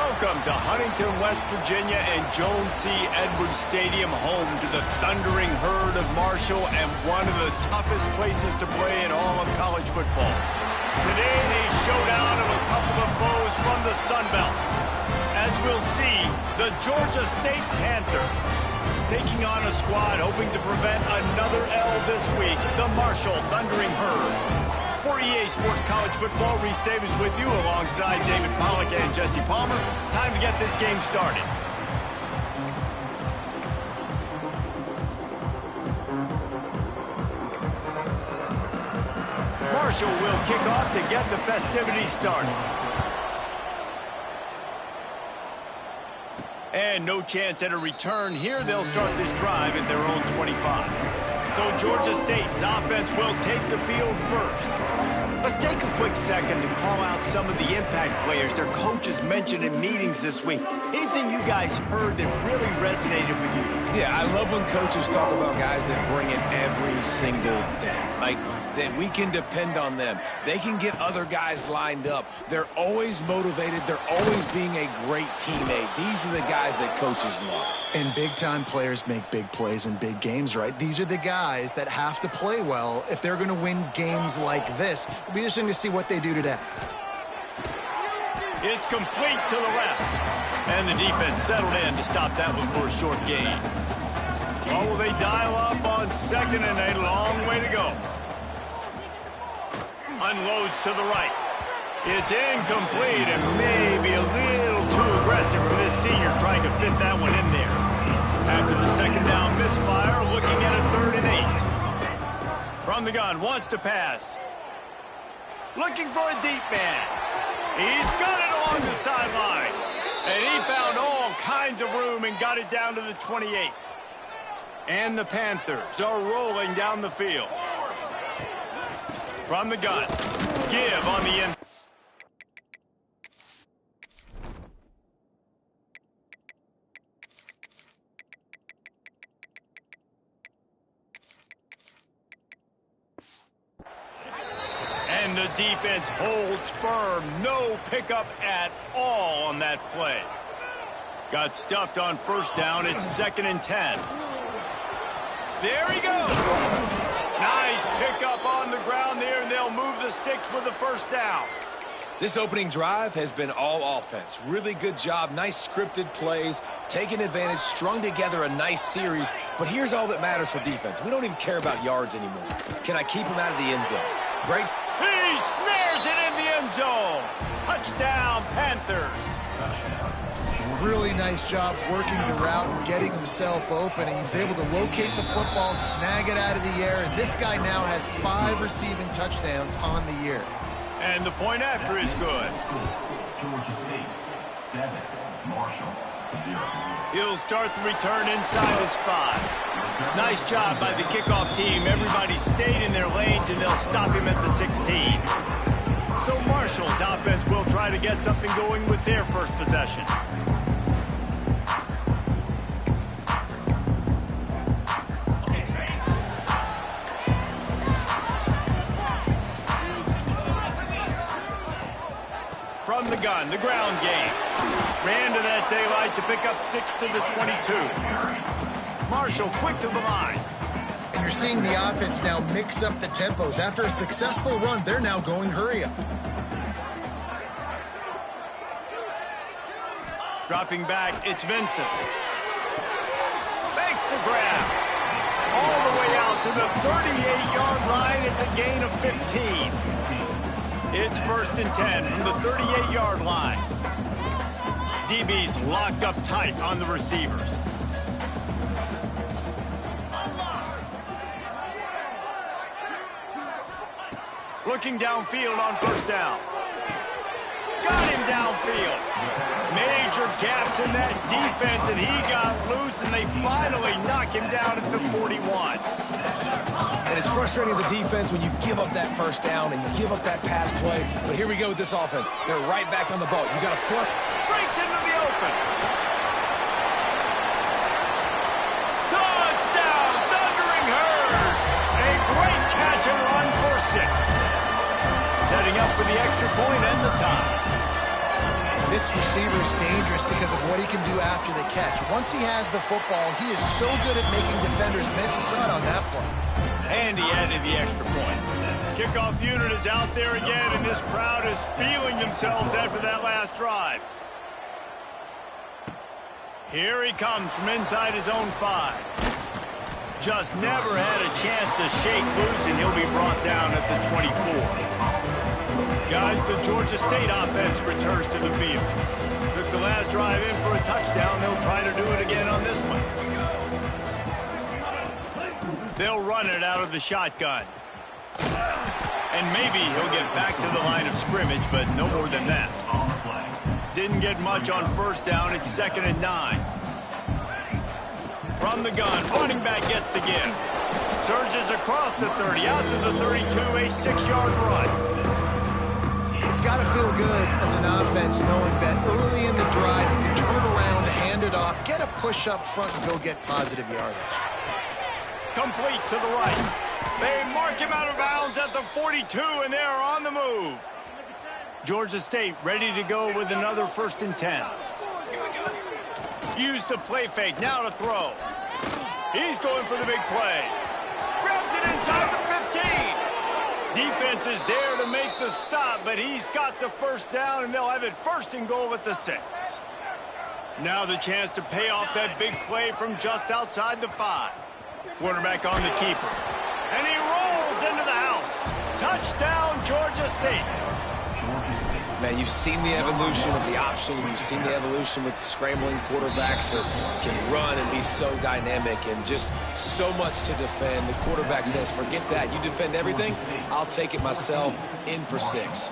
Welcome to Huntington, West Virginia and Jones C. Edwards Stadium, home to the thundering herd of Marshall and one of the toughest places to play in all of college football. Today, a showdown of a couple of foes from the Sun Belt. As we'll see, the Georgia State Panthers taking on a squad hoping to prevent another L this week, the Marshall Thundering Herd. For EA Sports College Football, Reese Davis with you alongside David Pollack and Jesse Palmer. Time to get this game started. Marshall will kick off to get the festivities started. And no chance at a return here. They'll start this drive at their own 25. So Georgia State's offense will take the field first. Let's take a quick second to call out some of the impact players their coaches mentioned in meetings this week. Anything you guys heard that really resonated with you? Yeah, I love when coaches talk about guys that bring it every single day. Like, that we can depend on them. They can get other guys lined up. They're always motivated. They're always being a great teammate. These are the guys that coaches love. And big-time players make big plays in big games, right? These are the guys that have to play well if they're going to win games like this. It'll be interesting to see what they do today. It's complete to the left. And the defense settled in to stop that one for a short gain. Oh, will they dial up on second and a long way to go? Unloads to the right. It's incomplete and maybe a little too aggressive from this senior trying to fit that one in there. After the second down misfire, looking at a 3rd and 8. From the gun, wants to pass. Looking for a deep man. He's got it along the sideline. And he found all kinds of room and got it down to the 28. And the Panthers are rolling down the field. From the gun, give on the end. And the defense holds firm. No pickup at all on that play. Got stuffed on first down. It's 2nd and 10. There he goes. Nice pickup on the ground there, and they'll move the sticks with the first down. This opening drive has been all offense. Really good job. Nice scripted plays, taking advantage, strung together a nice series. But here's all that matters for defense. We don't even care about yards anymore. Can I keep him out of the end zone? Great. He snares it in the end zone. Touchdown, Panthers. Really nice job working the route and getting himself open. He was able to locate the football, snag it out of the air, and this guy now has 5 receiving touchdowns on the year. And the point after is good. Georgia State, 7. Marshall, 0. He'll start the return inside his 5. Nice job by the kickoff team. Everybody stayed in their lanes, and they'll stop him at the 16. So Marshall's offense will try to get something going with their first possession. From the gun, the ground game. Ran to that daylight to pick up 6 to the 22. Marshall quick to the line. And you're seeing the offense now mix up the tempos. After a successful run, they're now going hurry up. Dropping back, it's Vincent. Makes the grab. All the way out to the 38-yard line. It's a gain of 15. It's 1st and 10 from the 38-yard line. DB's locked up tight on the receivers. Looking downfield on first down. Got him downfield. Major gaps in that defense, and he got loose, and they finally knock him down at the 41. And it's frustrating as a defense when you give up that first down and you give up that pass play. But here we go with this offense. They're right back on the ball. You got to flip. Breaks into the open. Touchdown, Thundering Herd. A great catch and run for 6. Setting up for the extra point and the tie. This receiver is dangerous because of what he can do after the catch. Once he has the football, he is so good at making defenders miss. You saw it on that play. And he added the extra point. Kickoff unit is out there again, and this crowd is feeling themselves after that last drive. Here he comes from inside his own 5. Just never had a chance to shake loose, and he'll be brought down at the 24. Guys, the Georgia State offense returns to the field. Took the last drive in for a touchdown. They'll try to do it again on this one. They'll run it out of the shotgun. And maybe he'll get back to the line of scrimmage, but no more than that. Didn't get much on first down. It's 2nd and 9. From the gun, running back gets to give. Surges across the 30, out to the 32, a 6-yard run. It's got to feel good as an offense knowing that early in the drive you can turn around, hand it off, get a push up front, and go get positive yardage. Complete to the right. They mark him out of bounds at the 42, and they are on the move. Georgia State ready to go with another 1st and 10. Use the play fake, now to throw. He's going for the big play. Grabs it inside the 15. Defense is there to make the stop, but he's got the first down, and they'll have it 1st and goal at the 6. Now the chance to pay off that big play from just outside the 5. Quarterback on the keeper. And he rolls into the house. Touchdown, Georgia State. Man, you've seen the evolution of the option. You've seen the evolution with scrambling quarterbacks that can run and be so dynamic and just so much to defend. The quarterback says, forget that. You defend everything, I'll take it myself. In for 6.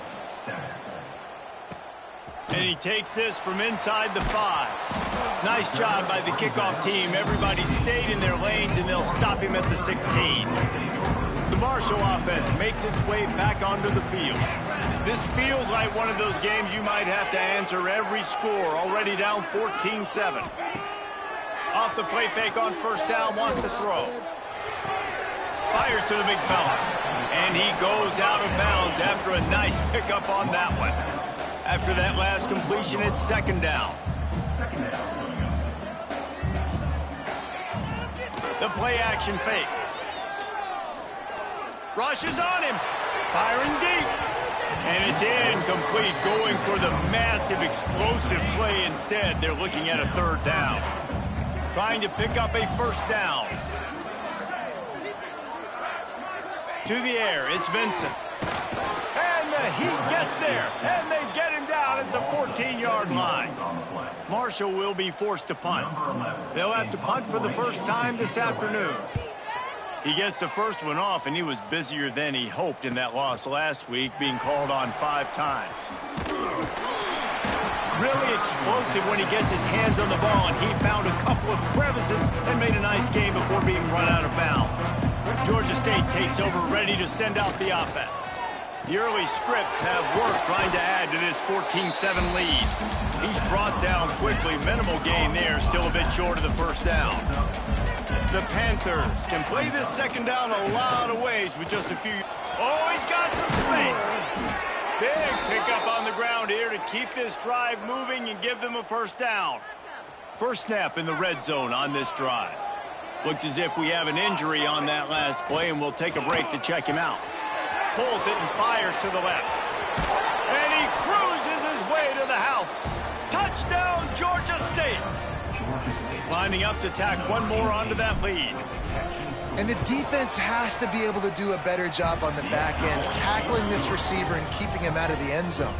And he takes this from inside the 5. Nice job by the kickoff team. Everybody stayed in their lanes, and they'll stop him at the 16. The Marshall offense makes its way back onto the field. This feels like one of those games you might have to answer every score. Already down 14-7. Off the play fake on first down, wants to throw. Fires to the big fella. And he goes out of bounds after a nice pickup on that one. After that last completion, it's 2nd down. The play action fake. Rushes on him. Firing deep. And it's incomplete, going for the massive explosive play instead. They're looking at a 3rd down. Trying to pick up a 1st down. To the air, it's Vincent. And the heat gets there, and they get him down at the 14-yard line. Marshall will be forced to punt. They'll have to punt for the first time this afternoon. He gets the first one off, and he was busier than he hoped in that loss last week, being called on 5 times. Really explosive when he gets his hands on the ball, and he found a couple of crevices and made a nice game before being run out of bounds. Georgia State takes over, ready to send out the offense. The early scripts have worked trying to add to this 14-7 lead. He's brought down quickly. Minimal gain there, still a bit short of the 1st down. The Panthers can play this 2nd down a lot of ways with just a few. Oh, he's got some space. Big pickup on the ground here to keep this drive moving and give them a 1st down. First snap in the red zone on this drive. Looks as if we have an injury on that last play, and we'll take a break to check him out. Pulls it and fires to the left. And he cruises his way to the house. Touchdown, Georgia State. Lining up to tack one more onto that lead. And the defense has to be able to do a better job on the back end, tackling this receiver and keeping him out of the end zone.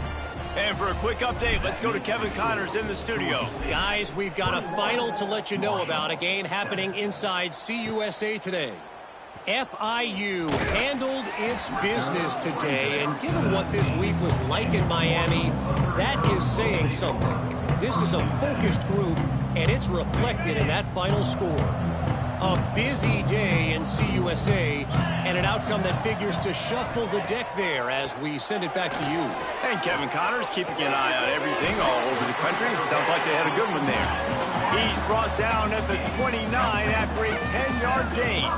And for a quick update, let's go to Kevin Connors in the studio. Guys, we've got a final to let you know about, a game happening inside CUSA today. FIU handled its business today, and given what this week was like in Miami, that is saying something. This is a focused group, and it's reflected in that final score. A busy day in CUSA, and an outcome that figures to shuffle the deck there as we send it back to you. And Kevin Connors keeping an eye on everything all over the country. Sounds like they had a good one there. He's brought down at the 29 after a 10-yard gain.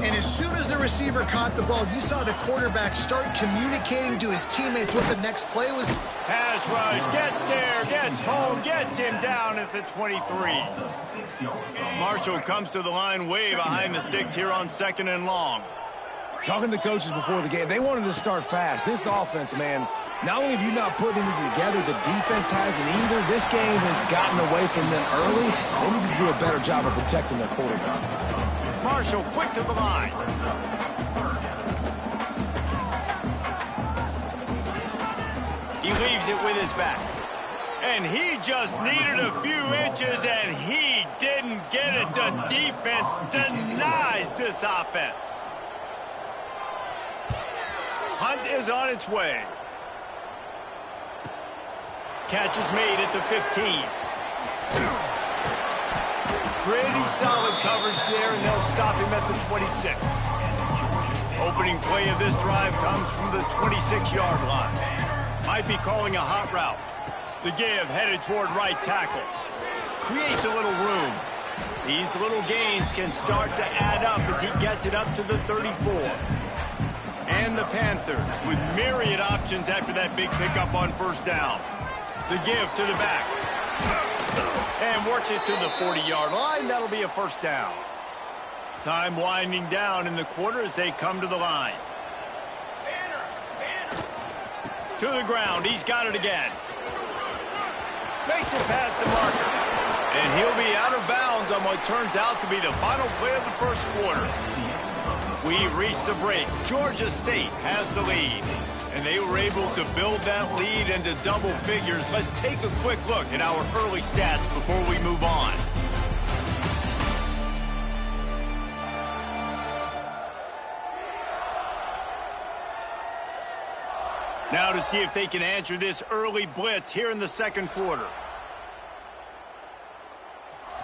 And as soon as the receiver caught the ball, you saw the quarterback start communicating to his teammates what the next play was. Pass rush, gets there, gets home, gets him down at the 23. Marshall comes to the line way behind the sticks here on 2nd and long. Talking to the coaches before the game, they wanted to start fast. This offense, man, not only have you not put anything together, the defense hasn't either. This game has gotten away from them early. They need to do a better job of protecting their quarterback. Marshall quick to the line. He leaves it with his back. And he just needed a few inches, and he didn't get it. The defense denies this offense. Hunt is on its way. Catch is made at the 15. Pretty solid coverage there, and they'll stop him at the 26. Opening play of this drive comes from the 26-yard line. Might be calling a hot route. The give headed toward right tackle. Creates a little room. These little gains can start to add up as he gets it up to the 34. And the Panthers with myriad options after that big pickup on 1st down. The give to the back. And works it to the 40-yard line. That'll be a 1st down. Time winding down in the quarter as they come to the line. To the ground. He's got it again. Makes it past the marker. And he'll be out of bounds on what turns out to be the final play of the 1st quarter. We reached the break. Georgia State has the lead. And they were able to build that lead into double figures. Let's take a quick look at our early stats before we move on. Now to see if they can answer this early blitz here in the 2nd quarter.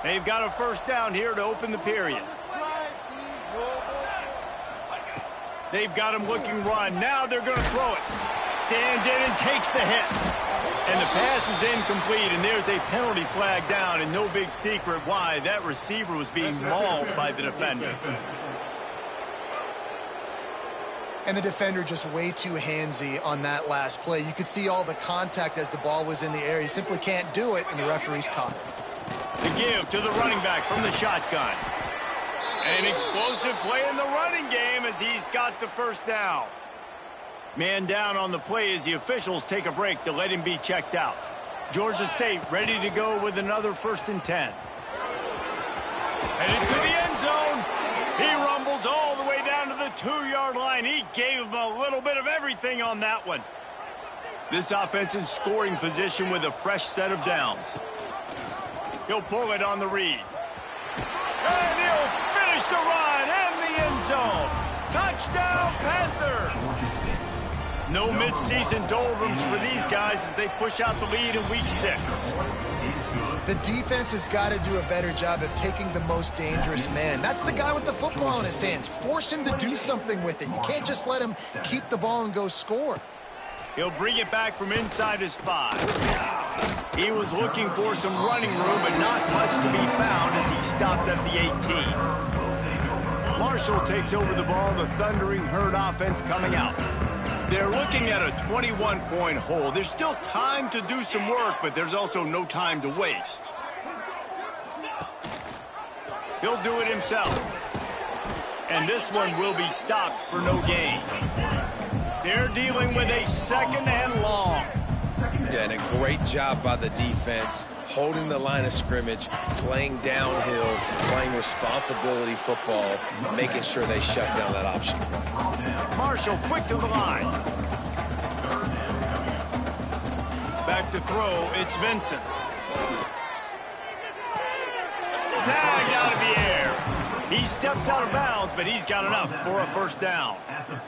They've got a 1st down here to open the period. They've got him looking run. Now they're going to throw it. Stands in and takes the hit. And the pass is incomplete, and there's a penalty flag down, and no big secret why. That receiver was being mauled by the defender. And the defender just way too handsy on that last play. You could see all the contact as the ball was in the air. He simply can't do it, and the referee's caught it. The give to the running back from the shotgun. An explosive play in the running game as he's got the 1st down. Man down on the play as the officials take a break to let him be checked out. Georgia State ready to go with another 1st and 10. Headed to the end zone. He rumbles all the way down to the 2-yard line. He gave him a little bit of everything on that one. This offense in scoring position with a fresh set of downs. He'll pull it on the read. And he'll finish the run and the end zone. Touchdown, Panther. No midseason doldrums for these guys as they push out the lead in week 6. The defense has got to do a better job of taking the most dangerous man. That's the guy with the football in his hands. Force him to do something with it. You can't just let him keep the ball and go score. He'll bring it back from inside his 5. He was looking for some running room, but not much to be found as he stopped at the 18. Marshall takes over the ball, the Thundering Herd offense coming out. They're looking at a 21-point hole. There's still time to do some work, but there's also no time to waste. He'll do it himself. And this one will be stopped for no gain. They're dealing with a 2nd and long. Yeah, and a great job by the defense, holding the line of scrimmage, playing downhill, playing responsibility football, making sure they shut down that option. Marshall quick to the line. Back to throw, it's Vincent. Snagged out of the air. He steps out of bounds, but he's got enough for a 1st down.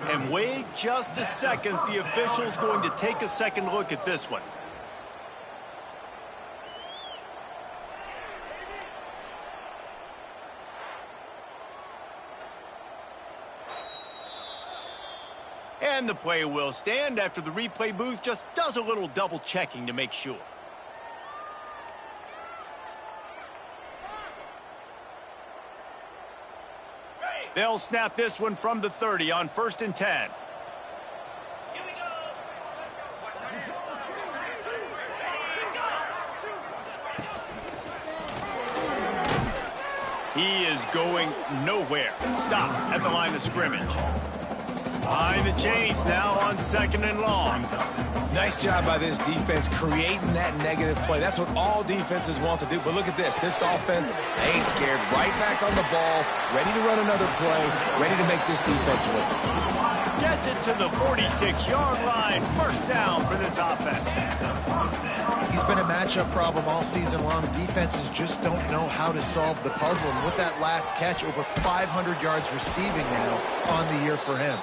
And wait just a second. The official's going to take a second look at this one. And the play will stand after the replay booth just does a little double checking to make sure. They'll snap this one from the 30 on 1st and 10. He is going nowhere. Stop at the line of scrimmage. Behind the chains now on 2nd and long. Nice job by this defense creating that negative play. That's what all defenses want to do. But look at this. This offense, they ain't scared. Right back on the ball, ready to run another play, ready to make this defense win. Gets it to the 46-yard line. 1st down for this offense. He's been a matchup problem all season long. Defenses just don't know how to solve the puzzle. And with that last catch, over 500 yards receiving now on the year for him.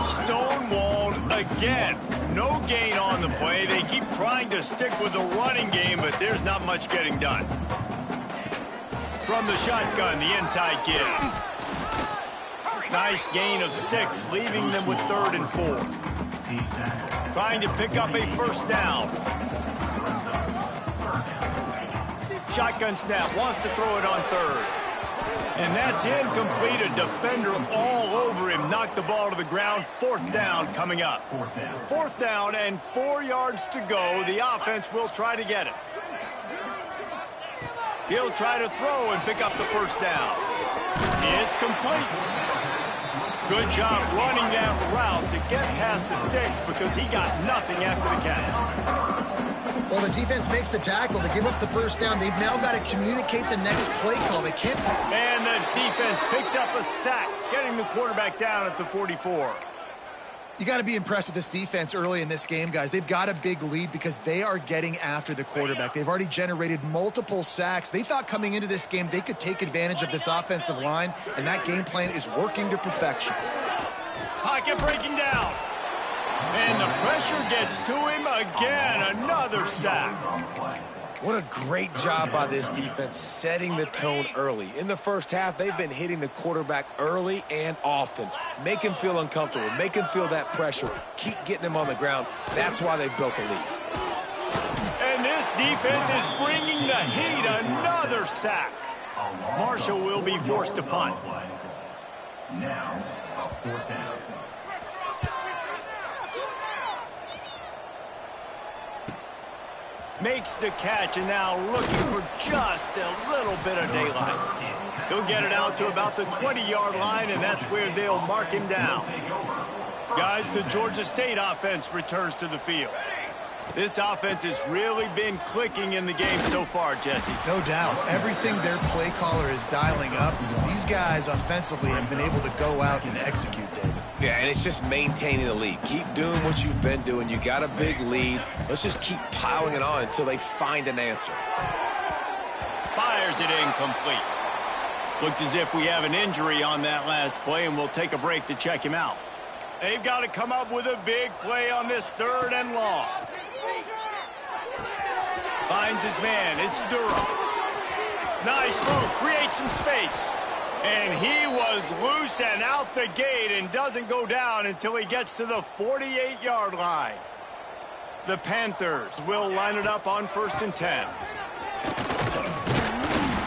Stonewalled again. No gain on the play. They keep trying to stick with the running game, but there's not much getting done. From the shotgun, the inside give. Nice gain of 6, leaving them with 3rd and 4. Trying to pick up a 1st down. Shotgun snap, wants to throw it on 3rd. And that's incomplete. A defender all over him. Knocked the ball to the ground. 4th down coming up. 4th down and 4 yards to go. The offense will try to get it. He'll try to throw and pick up the 1st down. It's complete. Good job running that route to get past the sticks because he got nothing after the catch. Well, the defense makes the tackle. They give up the 1st down. They've now got to communicate the next play call. They can't. And the defense picks up a sack, getting the quarterback down at the 44. You got to be impressed with this defense early in this game, guys. They've got a big lead because they are getting after the quarterback. They've already generated multiple sacks. They thought coming into this game they could take advantage of this offensive line, and that game plan is working to perfection. Pocket breaking down. And the pressure gets to him again. Another sack. What a great job by this defense setting the tone early. In the 1st half, they've been hitting the quarterback early and often. Make him feel uncomfortable. Make him feel that pressure. Keep getting him on the ground. That's why they've built a lead. And this defense is bringing the heat. Another sack. Marshall will be forced to punt. Now, 4th down. Makes the catch and now looking for just a little bit of daylight. He'll get it out to about the 20-yard line, and that's where they'll mark him down. Guys, the Georgia State offense returns to the field. This offense has really been clicking in the game so far, Jesse. No doubt. Everything their play caller is dialing up, these guys offensively have been able to go out and execute, David. Yeah, and it's just maintaining the lead. Keep doing what you've been doing. You got a big lead. Let's just keep piling it on until they find an answer. Fires it incomplete. Looks as if we have an injury on that last play, and we'll take a break to check him out. They've got to come up with a big play on this 3rd and long. Finds his man. It's Durham. Nice move. Creates some space. And he was loose and out the gate and doesn't go down until he gets to the 48-yard line. The Panthers will line it up on 1st and 10.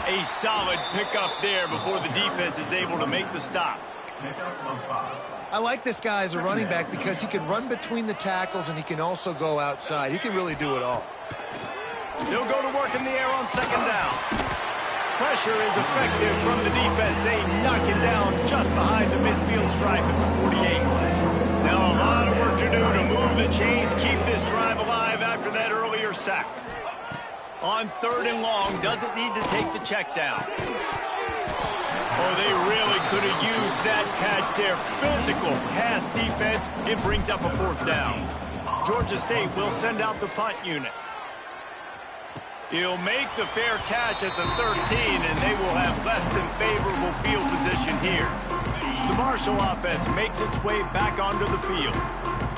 A solid pickup there before the defense is able to make the stop. I like this guy as a running back because he can run between the tackles and he can also go outside. He can really do it all. They'll go to work in the air on 2nd down. Pressure is effective from the defense. They knock him down just behind the midfield stripe at the 48. Now a lot of work to do to move the chains, keep this drive alive after that earlier sack. On 3rd and long, doesn't need to take the check down. Oh, they really could have used that catch there. Physical pass defense. It brings up a 4th down. Georgia State will send out the punt unit. He'll make the fair catch at the 13, and they will have less than favorable field position here. The Marshall offense makes its way back onto the field.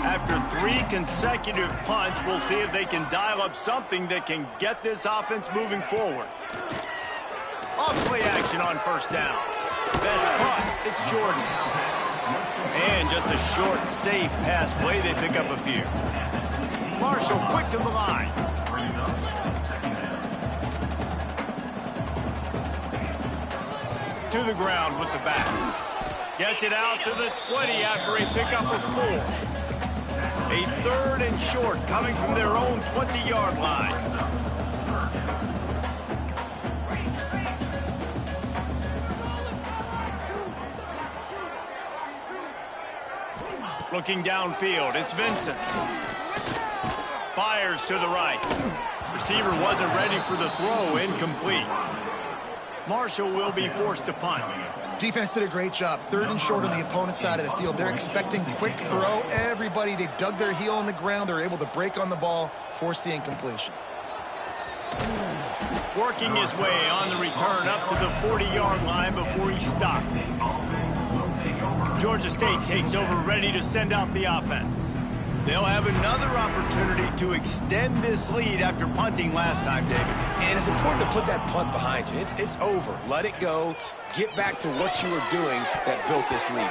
After 3 consecutive punts, we'll see if they can dial up something that can get this offense moving forward. Off play action on 1st down. That's caught. It's Jordan. And just a short, safe pass play. They pick up a few. Marshall quick to the line. to the ground with the back. Gets it out to the 20 after a pickup of 4. A 3rd and short coming from their own 20-yard line. Looking downfield, it's Vincent. Fires to the right. Receiver wasn't ready for the throw, incomplete. Marshall will be forced to punt. Defense did a great job. 3rd and short on the opponent's side of the field. They're expecting quick throw. Everybody, they dug their heel on the ground. They're able to break on the ball, force the incompletion. Working his way on the return up to the 40-yard line before he stopped. Georgia State takes over, ready to send out the offense. They'll have another opportunity to extend this lead after punting last time, David. And it's important to put that punt behind you. It's over. Let it go. Get back to what you were doing that built this lead.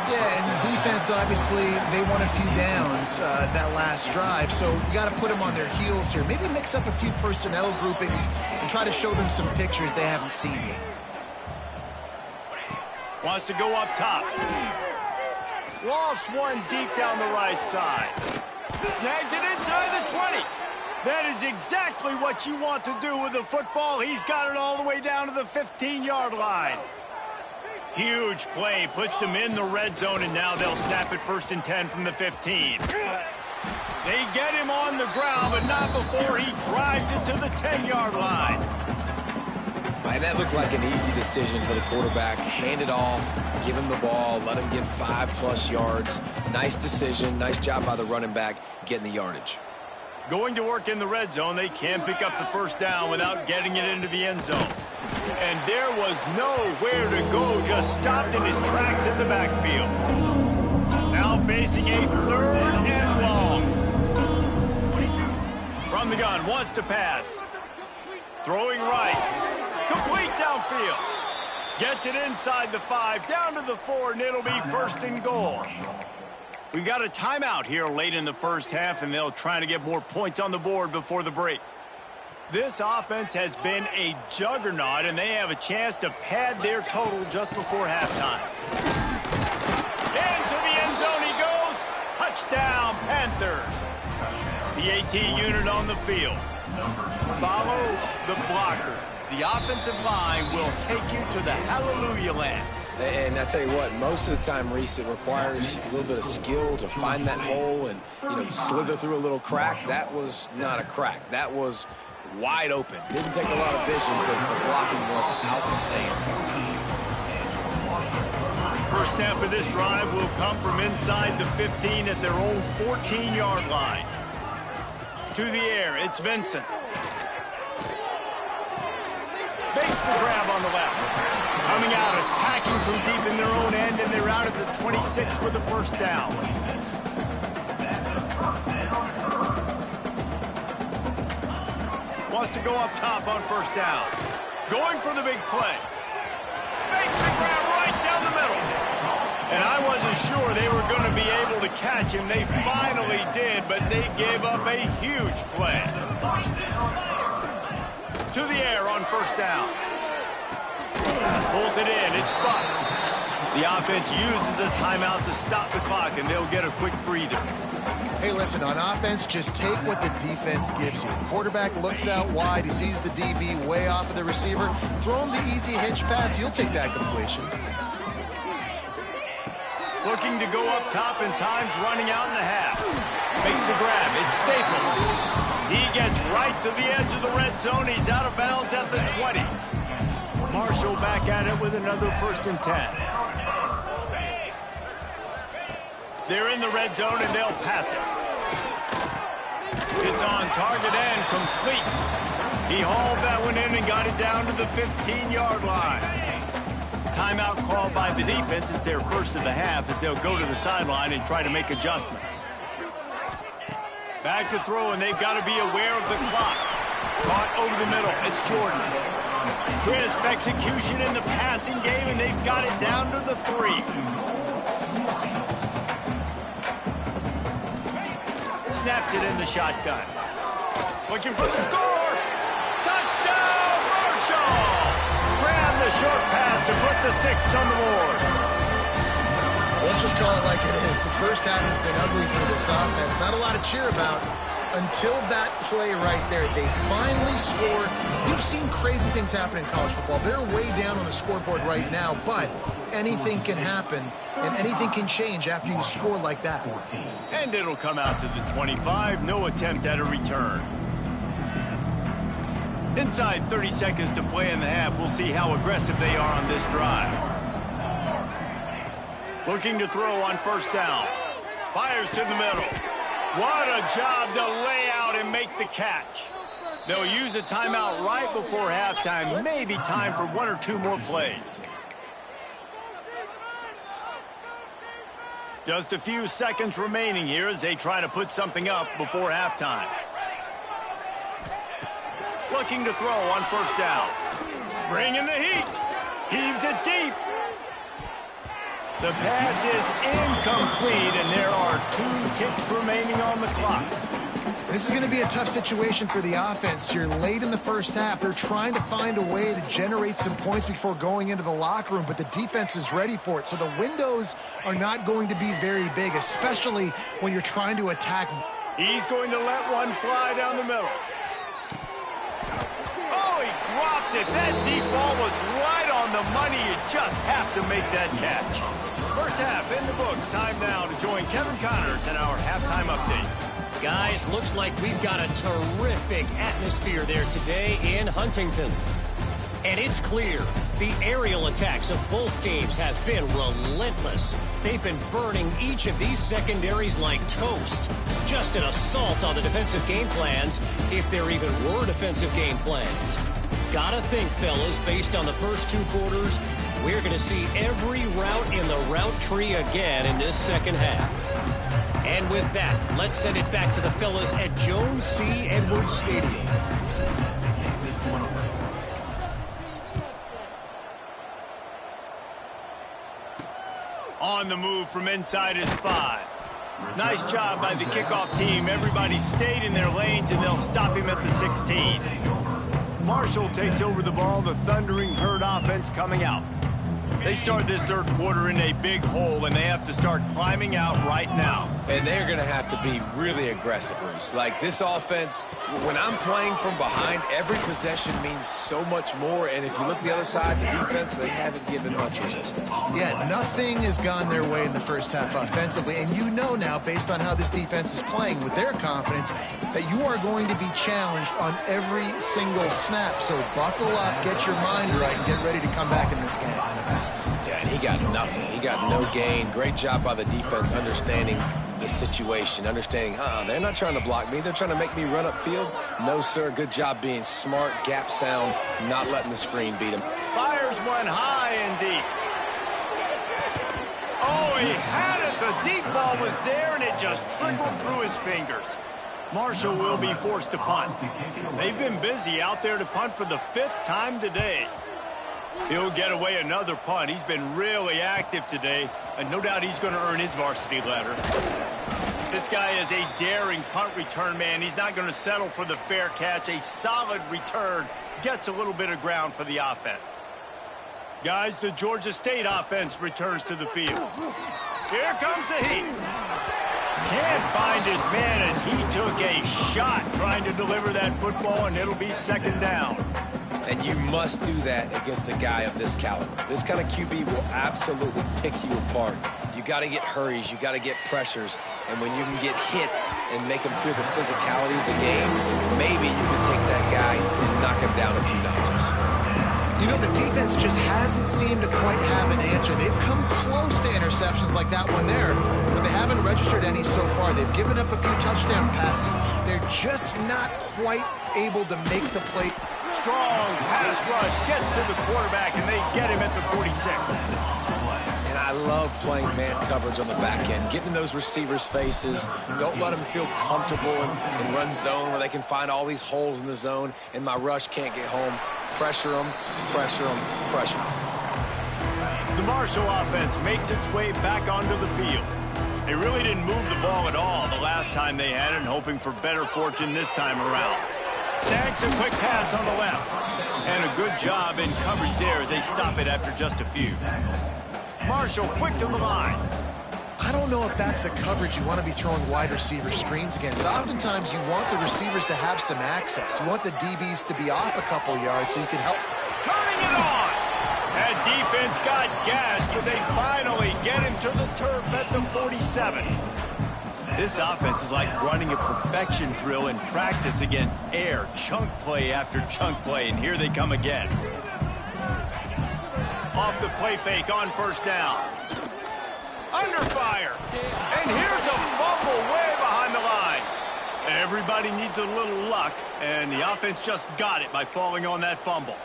Yeah, and defense, obviously, they won a few downs that last drive, so you got to put them on their heels here. Maybe mix up a few personnel groupings and try to show them some pictures they haven't seen yet. Wants to go up top. Lofts one deep down the right side. Snags it inside the 20. That is exactly what you want to do with the football. He's got it all the way down to the 15-yard line. Huge play, puts them in the red zone, and now they'll snap it 1st and 10 from the 15. They get him on the ground, but not before he drives it to the 10-yard line. And that looked like an easy decision for the quarterback. Hand it off, give him the ball, let him get 5+ yards. Nice decision, nice job by the running back getting the yardage. Going to work in the red zone, they can pick up the 1st down without getting it into the end zone. And there was nowhere to go, just stopped in his tracks in the backfield. Now facing a 3rd and long. From the gun, wants to pass. Throwing right. Complete downfield. Gets it inside the 5, down to the 4, and it'll be 1st and goal. We got a timeout here late in the 1st half, and they'll try to get more points on the board before the break. This offense has been a juggernaut, and they have a chance to pad their total just before halftime. Into the end zone he goes. Touchdown, Panthers. The AT unit on the field. Follow the blockers. The offensive line will take you to the hallelujah land. And I tell you what, most of the time, Reese, it requires a little bit of skill to find that hole and, slither through a little crack. That was not a crack. That was wide open. Didn't take a lot of vision because the blocking was outstanding. First snap of this drive will come from inside the 15 at their own 14-yard line. To the air, it's Vincent. Makes the grab on the left. Coming out, attacking from deep in their own end, and they're out at the 26 for the 1st down. Wants to go up top on 1st down. Going for the big play. Makes the grab right down the middle. And I wasn't sure they were going to be able to catch him. They finally did, but they gave up a huge play. To the air on 1st down. Pulls it in. It's Buck. The offense uses a timeout to stop the clock, and they'll get a quick breather. Hey, listen, on offense, just take what the defense gives you. Quarterback looks out wide. He sees the DB way off of the receiver. Throw him the easy hitch pass. You'll take that completion. Looking to go up top, and time's running out in the half. Makes the grab. It's Staples. He gets right to the edge of the red zone. He's out of bounds at the 20. Marshall back at it with another 1st and 10. They're in the red zone, and they'll pass it. It's on target and complete. He hauled that one in and got it down to the 15-yard line. Timeout called by the defense. It's their 1st of the half as they'll go to the sideline and try to make adjustments. Back to throw, and they've got to be aware of the clock. Caught over the middle. It's Jordan. Crisp execution in the passing game, and they've got it down to the 3. Snaps it in the shotgun. Looking for the score. Touchdown, Marshall! Grab the short pass to put the 6 on the board. Let's just call it like it is. The first half has been ugly for this offense. Not a lot to cheer about until that play right there. They finally scored. We've seen crazy things happen in college football. They're way down on the scoreboard right now, but anything can happen, and anything can change after you score like that. And it'll come out to the 25. No attempt at a return. Inside 30 seconds to play in the half. We'll see how aggressive they are on this drive. Looking to throw on first down. Fires to the middle. What a job to lay out and make the catch. They'll use a timeout right before halftime. Maybe time for 1 or 2 more plays. Just a few seconds remaining here as they try to put something up before halftime. Looking to throw on first down. Bringing the heat. Heaves it deep. The pass is incomplete, and there are 2 ticks remaining on the clock. This is going to be a tough situation for the offense here late in the first half. They're trying to find a way to generate some points before going into the locker room, but the defense is ready for it. So the windows are not going to be very big, especially when you're trying to attack. He's going to let one fly down the middle. Oh, he dropped it. That deep ball was right on the money. You just have to make that catch. First half in the books. Time now to join Kevin Connors in our halftime update. Guys, looks like we've got a terrific atmosphere there today in Huntington. And it's clear, the aerial attacks of both teams have been relentless. They've been burning each of these secondaries like toast. Just an assault on the defensive game plans, if there even were defensive game plans. Gotta think, fellas, based on the first 2 quarters, we're going to see every route in the route tree again in this second half. And with that, let's send it back to the fellas at Jones C. Edwards Stadium. On the move from inside is 5. Nice job by the kickoff team. Everybody stayed in their lanes, and they'll stop him at the 16. Marshall takes over the ball. The Thundering Herd offense coming out. They start this third quarter in a big hole, and they have to start climbing out right now. And they're going to have to be really aggressive, Reese. Like, this offense, when I'm playing from behind, every possession means so much more. And if you look the other side, the defense, they haven't given much resistance. Yeah, nothing has gone their way in the first half offensively. And you know now, based on how this defense is playing with their confidence, that you are going to be challenged on every single snap. So buckle up, get your mind right, and get ready to come back in this game. Yeah, and he got nothing. He got no gain. Great job by the defense understanding the situation, understanding, they're not trying to block me. They're trying to make me run upfield. No, sir. Good job being smart, gap sound, not letting the screen beat him. Fires one high and deep. Oh, he had it. The deep ball was there, and it just trickled through his fingers. Marshall will be forced to punt. They've been busy out there to punt for the 5th time today. He'll get away another punt. He's been really active today, and no doubt he's going to earn his varsity letter. This guy is a daring punt return man. He's not going to settle for the fair catch. A solid return gets a little bit of ground for the offense. Guys, the Georgia State offense returns to the field. Here comes the heat. Can't find his man as he took a shot trying to deliver that football, and it'll be 2nd down. And you must do that against a guy of this caliber. This kind of QB will absolutely pick you apart. You got to get hurries. You got to get pressures. And when you can get hits and make him feel the physicality of the game, maybe you can take that guy and knock him down a few notches. You know, the defense just hasn't seemed to quite have an answer. They've come close to interceptions like that one there, but they haven't registered any so far. They've given up a few touchdown passes. They're just not quite able to make the play. Strong pass rush gets to the quarterback, and they get him at the 46. And I love playing man coverage on the back end, getting in those receivers' faces. Don't let them feel comfortable and run zone where they can find all these holes in the zone, and my rush can't get home. Pressure them, pressure them, pressure them. The Marshall offense makes its way back onto the field. They really didn't move the ball at all the last time they had it, and hoping for better fortune this time around. Snags a quick pass on the left. And a good job in coverage there as they stop it after just a few. Marshall quick to the line. I don't know if that's the coverage you want to be throwing wide receiver screens against. Oftentimes, you want the receivers to have some access. You want the DBs to be off a couple yards so you can help. Turning it on. That defense got gassed, but they finally get him to the turf at the 47. This offense is like running a perfection drill in practice against air. Chunk play after chunk play, and here they come again. Off the play fake on first down. Under fire. And here's a fumble way behind the line. Everybody needs a little luck, and the offense just got it by falling on that fumble.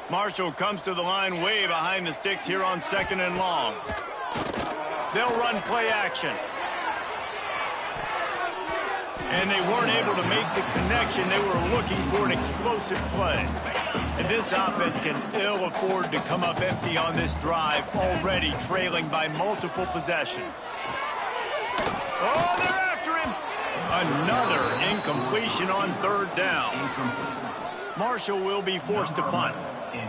Marshall comes to the line way behind the sticks here on 2nd and long. They'll run play action. And they weren't able to make the connection. They were looking for an explosive play. And this offense can ill afford to come up empty on this drive, already trailing by multiple possessions. Oh, they're after him. Another incompletion on 3rd down. Marshall will be forced to punt.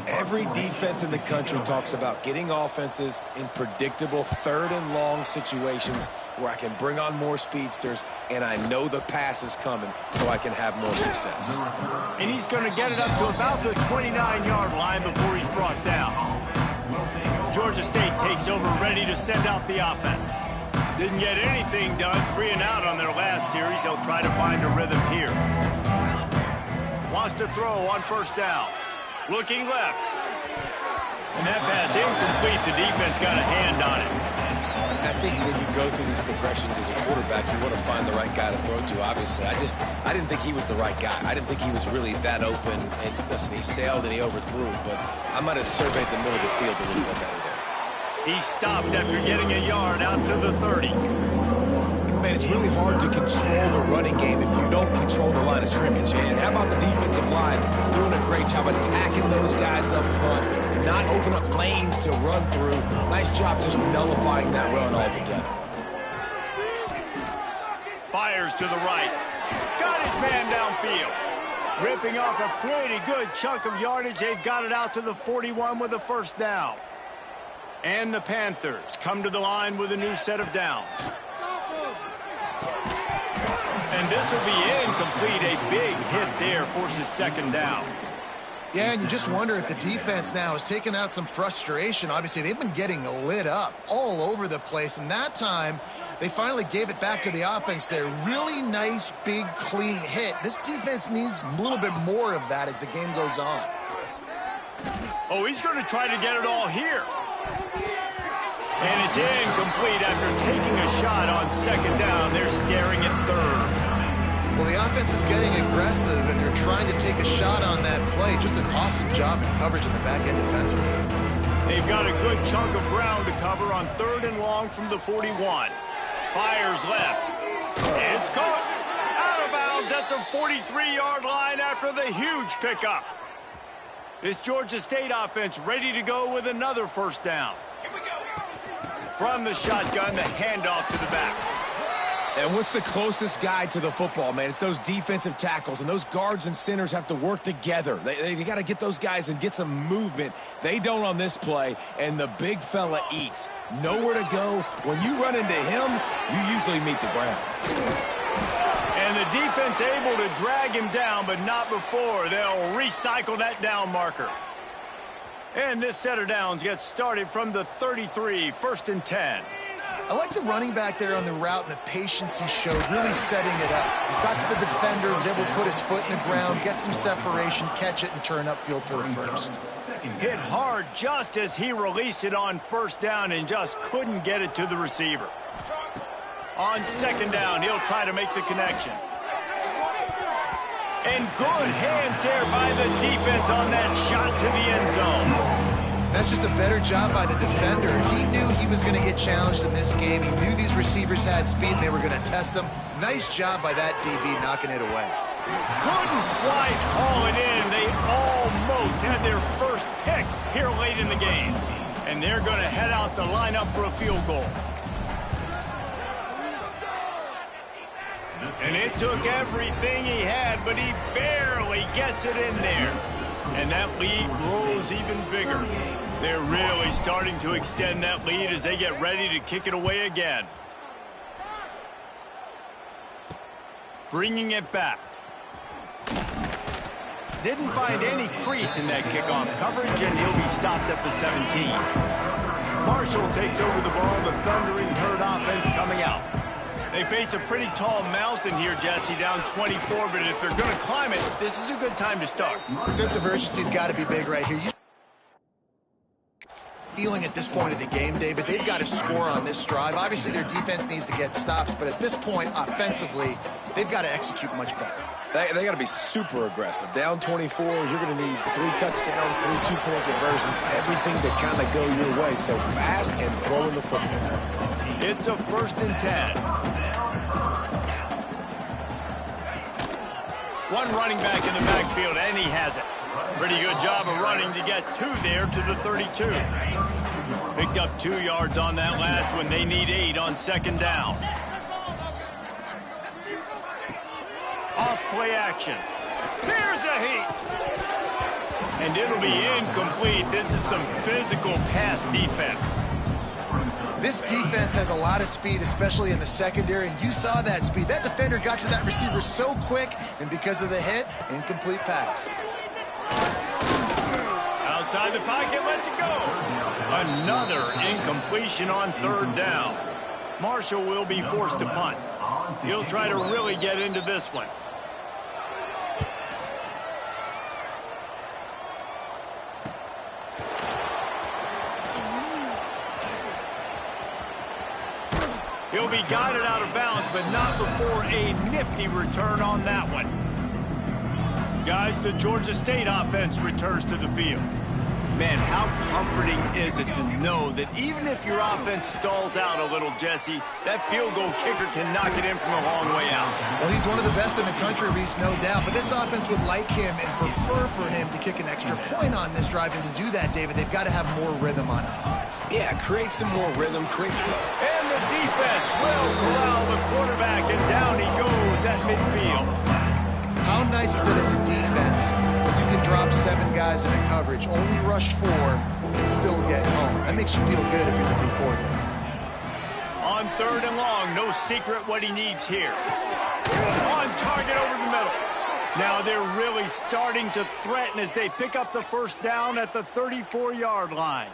Every defense in the country talks about getting offenses in predictable 3rd and long situations where I can bring on more speedsters and I know the pass is coming so I can have more success. And he's going to get it up to about the 29-yard line before he's brought down. Georgia State takes over, ready to send out the offense. Didn't get anything done, 3 and out on their last series. They'll try to find a rhythm here. Wants to throw on first down. Looking left. And that pass incomplete. The defense got a hand on it. I think when you go through these progressions as a quarterback, you want to find the right guy to throw to, obviously. I didn't think he was the right guy. I didn't think he was really that open. And listen, he sailed and he overthrew, but I might have surveyed the middle of the field a little bit better there. He stopped after getting a yard out to the 30. Man, it's really hard to control the running game if you don't control the line of scrimmage. And how about the defensive line doing a great job attacking those guys up front, not open up lanes to run through. Nice job just nullifying that run altogether. Fires to the right. Got his man downfield. Ripping off a pretty good chunk of yardage. They've got it out to the 41 with a first down. And the Panthers come to the line with a new set of downs. And this will be incomplete. A big hit there forces 2nd down. Yeah, and you just wonder if the defense now is taking out some frustration. Obviously, they've been getting lit up all over the place. And that time, they finally gave it back to the offense there. Really nice, big, clean hit. This defense needs a little bit more of that as the game goes on. Oh, he's going to try to get it all here. And it's incomplete after taking a shot on 2nd down. They're staring at 3rd. Well, the offense is getting aggressive, and they're trying to take a shot on that play. Just an awesome job in coverage in the back end defensively. They've got a good chunk of ground to cover on 3rd and long from the 41. Fires left. It's caught out of bounds at the 43-yard line after the huge pickup. This Georgia State offense ready to go with another first down. From the shotgun, the handoff to the back. And what's the closest guy to the football, man? It's those defensive tackles, and those guards and centers have to work together. They got to get those guys and get some movement. They don't on this play, and the big fella eats. Nowhere to go. When you run into him, you usually meet the ground. And the defense able to drag him down, but not before. They'll recycle that down marker. And this set of downs gets started from the 33, 1st and 10. I like the running back there on the route and the patience he showed, really setting it up. He got to the defender, was able to put his foot in the ground, get some separation, catch it, and turn upfield for the first. Hit hard just as he released it on first down and just couldn't get it to the receiver. On 2nd down, he'll try to make the connection. And good hands there by the defense on that shot to the end zone. That's just a better job by the defender. He knew he was going to get challenged in this game. He knew these receivers had speed and they were going to test them. Nice job by that DB knocking it away. Couldn't quite haul it in. They almost had their first pick here late in the game. And they're going to head out to line up for a field goal. And it took everything he had, but he barely gets it in there. And that lead grows even bigger. They're really starting to extend that lead as they get ready to kick it away again. Bringing it back. Didn't find any crease in that kickoff coverage, and he'll be stopped at the 17. Marshall takes over the ball, the thundering herd offense coming out. They face a pretty tall mountain here, Jesse, down 24, but if they're going to climb it, this is a good time to start. The sense of urgency's got to be big right here. Feeling at this point of the game, David, they've got to score on this drive. Obviously, their defense needs to get stops, but at this point, offensively, they've got to execute much better. They got to be super aggressive. Down 24, you're going to need 3 touchdowns, 3 two-point conversions, everything to kind of go your way. So fast and throwing the football. It's a 1st and 10. One running back in the backfield, and he has it. Pretty good job of running to get 2 there to the 32. Picked up 2 yards on that last one. They need 8 on 2nd down. Off play action. Here's a heat. And it'll be incomplete. This is some physical pass defense. This defense has a lot of speed, especially in the secondary, and you saw that speed. That defender got to that receiver so quick, and because of the hit, incomplete pass. Outside the pocket, lets it go. Another incompletion on 3rd down. Marshall will be forced to punt. He'll try to really get into this one. He'll be guided out of bounds, but not before a nifty return on that one. Guys, the Georgia State offense returns to the field. Man, how comforting is it to know that even if your offense stalls out a little, Jesse, that field goal kicker can knock it in from a long way out. Well, he's one of the best in the country, Reese, no doubt. But this offense would like him and prefer for him to kick an extra point on this drive. And to do that, David, they've got to have more rhythm on offense. Yeah, create some more rhythm. And the defense will corral the quarterback, and down he goes at midfield. How nice is it as a defense when you can drop 7 guys in a coverage, only rush 4, and still get home? That makes you feel good if you're the D coordinator. On 3rd and long, no secret what he needs here. On target over the middle. Now they're really starting to threaten as they pick up the 1st down at the 34-yard line.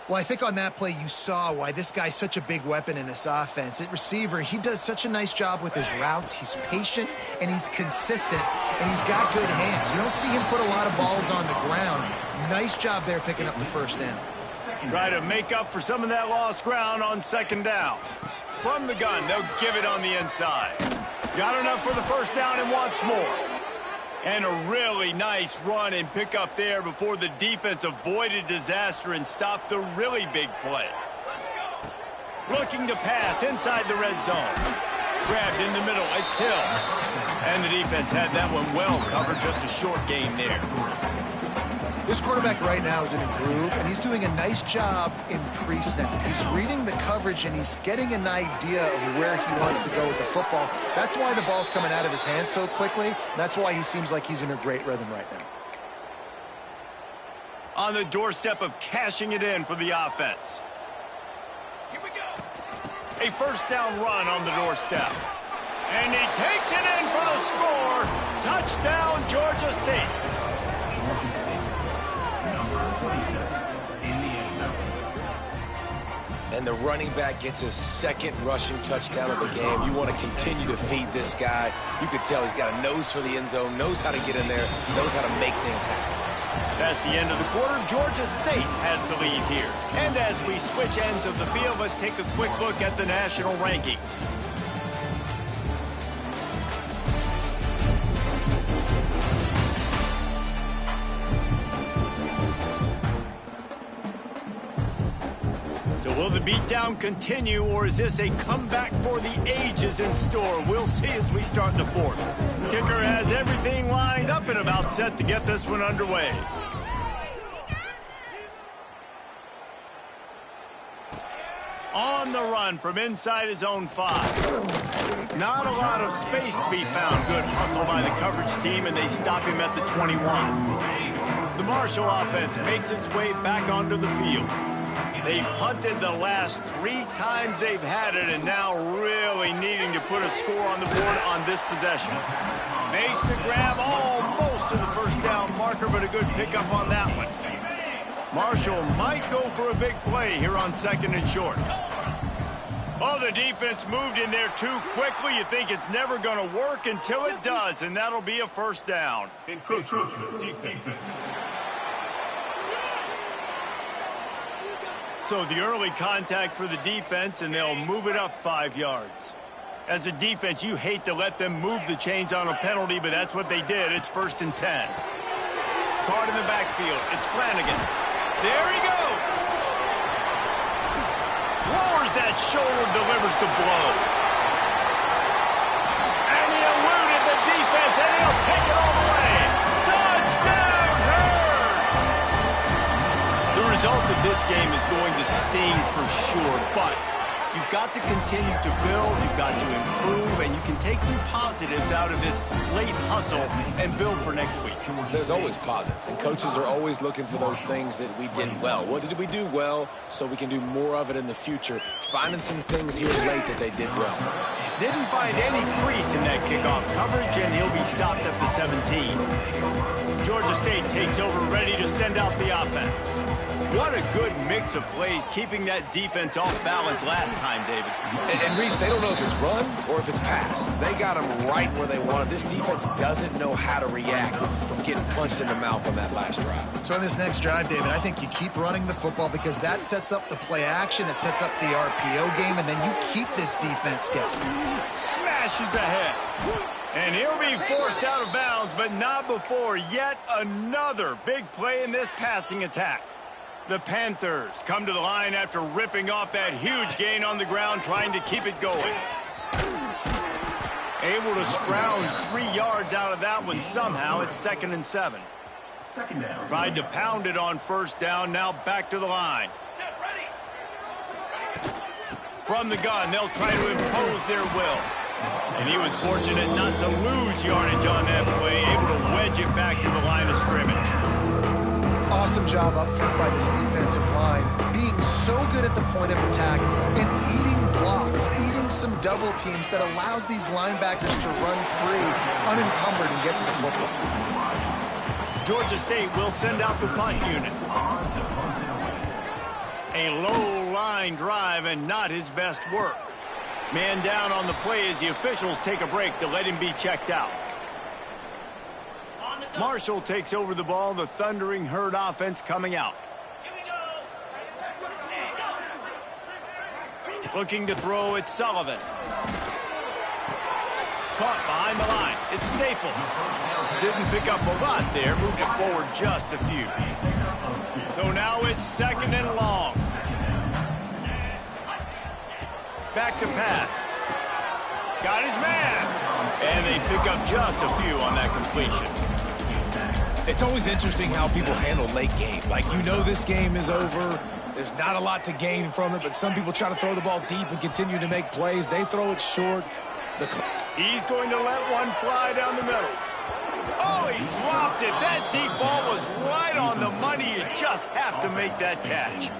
Well, I think on that play you saw why this guy's such a big weapon in this offense. At receiver, he does such a nice job with his routes. He's patient, and he's consistent, and he's got good hands. You don't see him put a lot of balls on the ground. Nice job there picking up the 1st down. Try to make up for some of that lost ground on 2nd down. From the gun, they'll give it on the inside. Got enough for the 1st down and wants more. And a really nice run and pick up there before the defense avoided disaster and stopped the really big play. Looking to pass inside the red zone. Grabbed in the middle, it's Hill. And the defense had that one well covered, just a short gain there. This quarterback right now is in a groove, and he's doing a nice job in pre-snap. He's reading the coverage, and he's getting an idea of where he wants to go with the football. That's why the ball's coming out of his hands so quickly. That's why he seems like he's in a great rhythm right now. On the doorstep of cashing it in for the offense. Here we go. A 1st down run on the doorstep. And he takes it in for the score. Touchdown, Georgia State. And the running back gets his 2nd rushing touchdown of the game. You want to continue to feed this guy. You could tell he's got a nose for the end zone, knows how to get in there, knows how to make things happen. That's the end of the quarter. Georgia State has the lead here. And as we switch ends of the field, let's take a quick look at the national rankings. So will the beatdown continue, or is this a comeback for the ages in store? We'll see as we start the 4th. Kicker has everything lined up and about set to get this one underway. On the run from inside his own 5. Not a lot of space to be found. Good hustle by the coverage team, and they stop him at the 21. The Marshall offense makes its way back onto the field. They've punted the last 3 times they've had it, and now really needing to put a score on the board on this possession. Makes the grab almost to the first down marker, but a good pickup on that one. Marshall might go for a big play here on 2nd and short. Oh, the defense moved in there too quickly. You think it's never going to work until it does, and that'll be a first down. Encroachment defense. So the early contact for the defense, and they'll move it up 5 yards. As a defense, you hate to let them move the chains on a penalty, but that's what they did. It's 1st and 10. Card in the backfield. It's Flanagan. There he goes. Lowers that shoulder, delivers the blow. And he eluded the defense, and he'll take it all the way. Touchdown, Herd! The result of this game is going to sting for sure, but you've got to continue to build, you've got to improve, and you can take some positives out of this late hustle and build for next week. There's always positives, and coaches are always looking for those things that we did well. What did we do well so we can do more of it in the future? Finding some things here late that they did well. Didn't find any crease in that kickoff coverage, and he'll be stopped at the 17. Georgia State takes over, ready to send out the offense. What a good mix of plays, keeping that defense off balance last time, David. And Reese, they don't know if it's run or if it's pass. They got them right where they want it. This defense doesn't know how to react from getting punched in the mouth on that last drive. So in this next drive, David, I think you keep running the football because that sets up the play action, it sets up the RPO game, and then you keep this defense guessing. Smashes ahead. And he'll be forced out of bounds, but not before yet another big play in this passing attack. The Panthers come to the line after ripping off that huge gain on the ground, trying to keep it going. Able to scrounge 3 yards out of that one somehow. It's 2nd and 7. Tried to pound it on 1st down, now back to the line. From the gun, they'll try to impose their will. And he was fortunate not to lose yardage on that play, able to wedge it back to the line of scrimmage. Awesome job up front by this defensive line, being so good at the point of attack and eating blocks, eating some double teams that allows these linebackers to run free, unencumbered, and get to the football. Georgia State will send out the punt unit. A low line drive and not his best work. Man down on the play as the officials take a break to let him be checked out. Marshall takes over the ball, the Thundering Herd offense coming out. Looking to throw, it's Sullivan. Caught behind the line, it's Staples. Didn't pick up a lot there, moved it forward just a few. So now it's 2nd and long. Back to pass. Got his man. And they pick up just a few on that completion. It's always interesting how people handle late game. Like, you know this game is over. There's not a lot to gain from it, but some people try to throw the ball deep and continue to make plays. They throw it short. He's going to let one fly down the middle. Oh, he dropped it. That deep ball was right on the money. You just have to make that catch.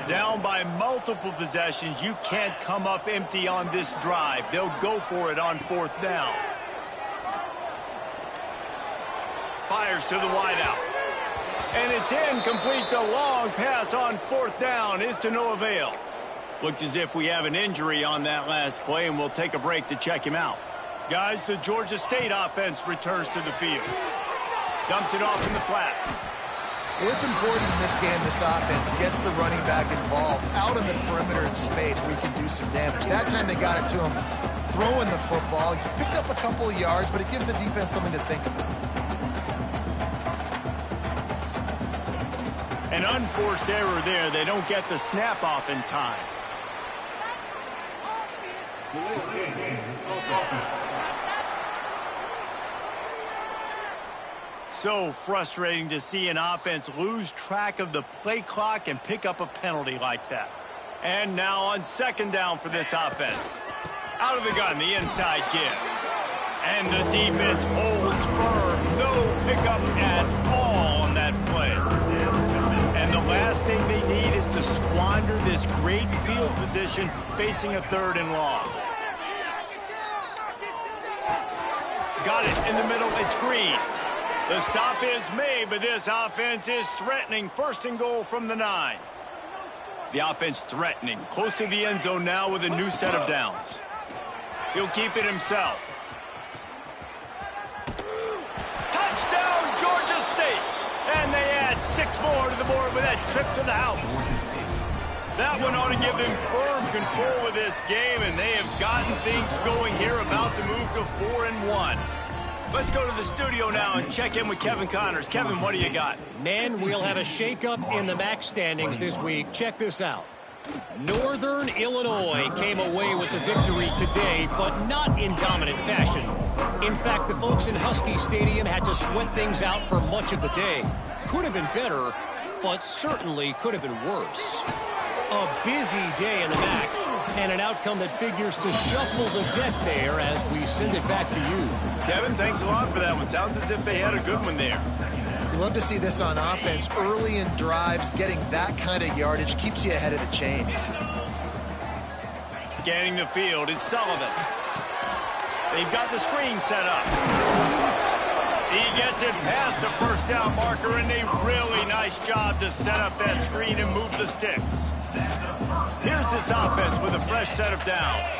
Down by multiple possessions. You can't come up empty on this drive. They'll go for it on 4th down. Fires to the wideout. And it's incomplete. The long pass on 4th down is to no avail. Looks as if we have an injury on that last play, and we'll take a break to check him out. Guys, the Georgia State offense returns to the field. Dumps it off in the flats. Well, it's important in this game, this offense gets the running back involved out in the perimeter in space where he can do some damage. That time they got it to him throwing the football. He picked up a couple of yards, but it gives the defense something to think about. An unforced error there. They don't get the snap off in time. So frustrating to see an offense lose track of the play clock and pick up a penalty like that. And now on 2nd down for this offense. Out of the gun, the inside give. And the defense holds firm. No pickup at all on that play. And the last thing they need is to squander this great field position facing a 3rd and long. Got it in the middle. It's Green. The stop is made, but this offense is threatening. 1st and goal from the 9. The offense threatening. Close to the end zone now with a new set of downs. He'll keep it himself. Touchdown, Georgia State. And they add 6 more to the board with that trip to the house. That one ought to give them firm control of this game, and they have gotten things going here, about to move to 4-1. Let's go to the studio now and check in with Kevin Connors. Kevin, what do you got? Men, we'll have a shakeup in the MAC standings this week. Check this out. Northern Illinois came away with the victory today, but not in dominant fashion. In fact, the folks in Husky Stadium had to sweat things out for much of the day. Could have been better, but certainly could have been worse. A busy day in the MAC, and an outcome that figures to shuffle the deck there as we send it back to you. Kevin, thanks a lot for that one. Sounds as if they had a good one there. You love to see this on offense. Early in drives, getting that kind of yardage keeps you ahead of the chains. Scanning the field, it's Sullivan. They've got the screen set up. He gets it past the 1st down marker, and a really nice job to set up that screen and move the sticks. Here's this offense with a fresh set of downs.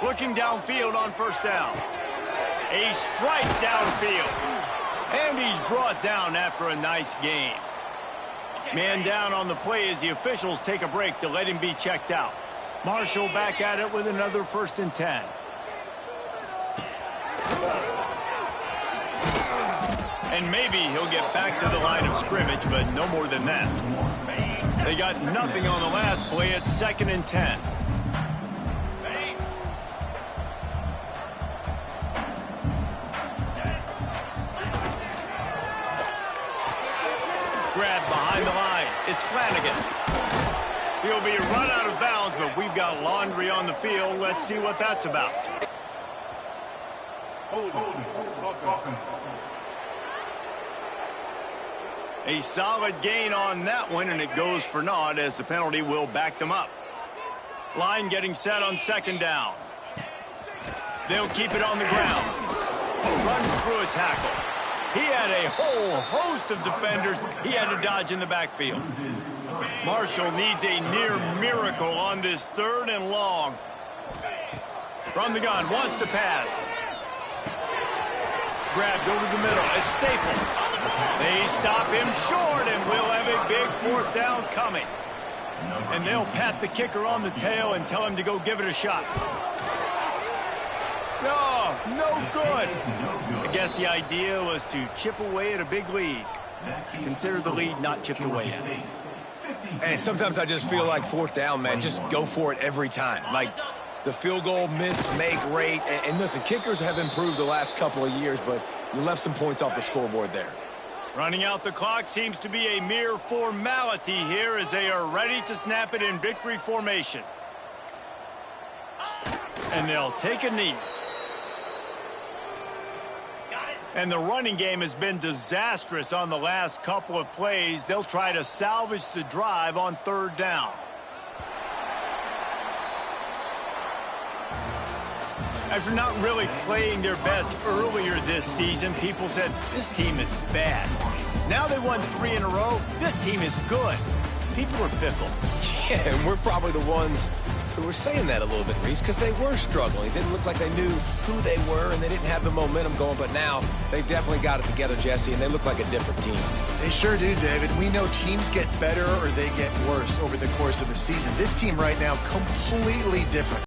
Looking downfield on 1st down. A strike downfield. And he's brought down after a nice gain. Man down on the play as the officials take a break to let him be checked out. Marshall back at it with another 1st and 10. And maybe he'll get back to the line of scrimmage, but no more than that. They got nothing on the last play. It's 2nd and 10. Grab behind the line. It's Flanagan. He'll be run out of bounds, but we've got laundry on the field. Let's see what that's about. A solid gain on that one, and it goes for naught as the penalty will back them up. Line getting set on 2nd down. They'll keep it on the ground. Runs through a tackle. He had a whole host of defenders he had to dodge in the backfield. Marshall needs a near miracle on this 3rd and long. From the gun, wants to pass. Grabbed over the middle. It's Staples. They stop him short, and we'll have a big 4th down coming. And they'll pat the kicker on the tail and tell him to go give it a shot. Oh, no good. I guess the idea was to chip away at a big lead. Consider the lead not chipped away yet. And sometimes I just feel like 4th down, man. Just go for it every time. Like the field goal miss-make rate. And listen, kickers have improved the last couple of years, but you left some points off the scoreboard there. Running out the clock seems to be a mere formality here as they are ready to snap it in victory formation. And they'll take a knee. And the running game has been disastrous on the last couple of plays. They'll try to salvage the drive on 3rd down. After not really playing their best earlier this season, people said, this team is bad. Now they won 3 in a row. This team is good. People are fickle. Yeah, and we're probably the ones who were saying that a little bit, Reese, because they were struggling. It didn't look like they knew who they were, and they didn't have the momentum going. But now they've definitely got it together, Jesse, and they look like a different team. They sure do, David. We know teams get better or they get worse over the course of a season. This team right now, completely different.